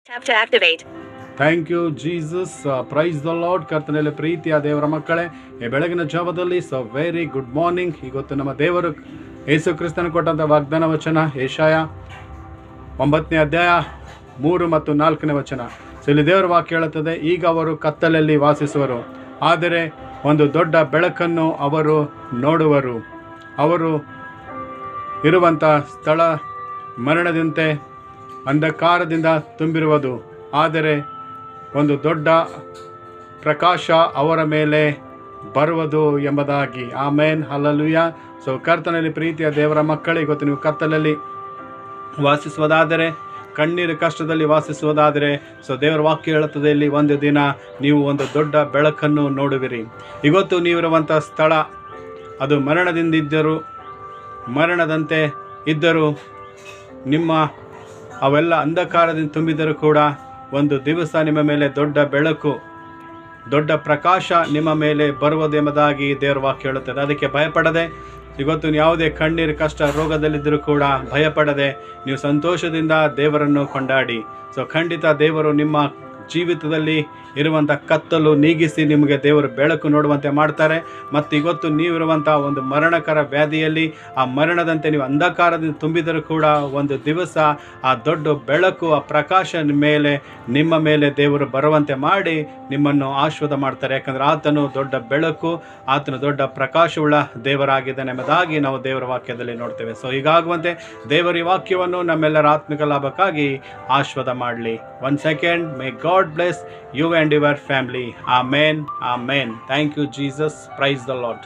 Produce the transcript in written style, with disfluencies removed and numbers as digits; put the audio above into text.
Tap to activate. Thank you Jesus. Praise the Lord. ಕರ್ತನಲ್ಲಿ ಪ್ರೀತಿಯ ದೇವರ ಮಕ್ಕಳೇ, ಈ ಬೆಳಗಿನ ಜಾವದಲ್ಲಿ ವೆರಿ ಗುಡ್ ಮಾರ್ನಿಂಗ್. ಇವತ್ತು ನಮ್ಮ ದೇವರು ಯೇಸು ಕ್ರಿಸ್ತನ ಕೊಟ್ಟಂಥ ವಾಗ್ದಾನ ವಚನ ಯೆಶಾಯ 9ನೇ ಅಧ್ಯಾಯ 3 ಮತ್ತು 4ನೇ ವಚನ. ಇಲ್ಲಿ ದೇವರ ವಾಕ್ಯ ಹೇಳುತ್ತದೆ, ಈಗ ಅವರು ಕತ್ತಲಲ್ಲಿ ವಾಸಿಸುವರು, ಆದರೆ ಒಂದು ದೊಡ್ಡ ಬೆಳಕನ್ನು ಅವರು ನೋಡುವರು. ಅವರು ಇರುವಂಥ ಸ್ಥಳ ಮರಣದಂತೆ ಅಂಧಕಾರದಿಂದ ತುಂಬಿರುವುದು, ಆದರೆ ಒಂದು ದೊಡ್ಡ ಪ್ರಕಾಶ ಅವರ ಮೇಲೆ ಬರುವುದು ಎಂಬುದಾಗಿ. ಆಮೇನ್, ಹಲ್ಲೆಲೂಯಾ. ಕರ್ತನಲ್ಲಿ ಪ್ರೀತಿಯ ದೇವರ ಮಕ್ಕಳೇ, ಇವತ್ತು ನೀವು ಕತ್ತಲಲ್ಲಿ ವಾಸಿಸುವುದಾದರೆ, ಕಣ್ಣೀರು ಕಷ್ಟದಲ್ಲಿ ವಾಸಿಸುವುದಾದರೆ, ದೇವರ ವಾಕ್ಯ ಹೇಳುತ್ತದೆ, ಇಲ್ಲಿ ಒಂದು ದಿನ ನೀವು ಒಂದು ದೊಡ್ಡ ಬೆಳಕನ್ನು ನೋಡುವಿರಿ. ಇವತ್ತು ನೀವಿರುವಂಥ ಸ್ಥಳ ಅದು ಮರಣದಂತೆ ಇದ್ದರೂ, ನಿಮ್ಮ ಅವೆಲ್ಲ ಅಂಧಕಾರದಿಂದ ತುಂಬಿದರೂ ಕೂಡ ಒಂದು ದಿವಸ ನಿಮ್ಮ ಮೇಲೆ ದೊಡ್ಡ ಬೆಳಕು, ದೊಡ್ಡ ಪ್ರಕಾಶ ನಿಮ್ಮ ಮೇಲೆ ಬರುವುದು ಎಂಬುದಾಗಿ ದೇವರ ವಾಕ್ಯ ಹೇಳುತ್ತದೆ. ಅದಕ್ಕೆ ಭಯಪಡದೆ, ಇವತ್ತು ಯಾವುದೇ ಕಣ್ಣೀರು ಕಷ್ಟ ರೋಗದಲ್ಲಿದ್ದರೂ ಕೂಡ ಭಯಪಡದೆ ನೀವು ಸಂತೋಷದಿಂದ ದೇವರನ್ನು ಕೊಂಡಾಡಿ. ಖಂಡಿತ ದೇವರು ನಿಮ್ಮ ಜೀವಿತದಲ್ಲಿ ಇರುವಂಥ ಕತ್ತಲು ನೀಗಿಸಿ ನಿಮಗೆ ದೇವರು ಬೆಳಕು ನೋಡುವಂತೆ ಮಾಡ್ತಾರೆ. ಮತ್ತು ಇವತ್ತು ನೀವಿರುವಂಥ ಒಂದು ಮರಣಕರ ವ್ಯಾಧಿಯಲ್ಲಿ, ಆ ಮರಣದಂತೆ ನೀವು ಅಂಧಕಾರದಿಂದ ತುಂಬಿದರೂ ಕೂಡ ಒಂದು ದಿವಸ ಆ ದೊಡ್ಡ ಬೆಳಕು, ಆ ಪ್ರಕಾಶ ನಿಮ್ಮ ಮೇಲೆ ದೇವರು ಬರುವಂತೆ ಮಾಡಿ ನಿಮ್ಮನ್ನು ಆಶೀರ್ವಾದ ಮಾಡ್ತಾರೆ. ಯಾಕಂದರೆ ಆತನು ದೊಡ್ಡ ಬೆಳಕು, ಆತನು ದೊಡ್ಡ ಪ್ರಕಾಶವುಳ್ಳ ದೇವರಾಗಿದ್ದಾನೆ ಎಂಬುದಾಗಿ ನಾವು ದೇವರ ವಾಕ್ಯದಲ್ಲಿ ನೋಡ್ತೇವೆ. ಹೀಗಾಗುವಂತೆ ದೇವರ ಈ ವಾಕ್ಯವನ್ನು ನಮ್ಮೆಲ್ಲರ ಆತ್ಮಿಕ ಲಾಭಕ್ಕಾಗಿ ಆಶೀರ್ವಾದ ಮಾಡಲಿ. 1 second. May God bless you and your family. Amen. Amen. Thank you, Jesus. Praise the Lord.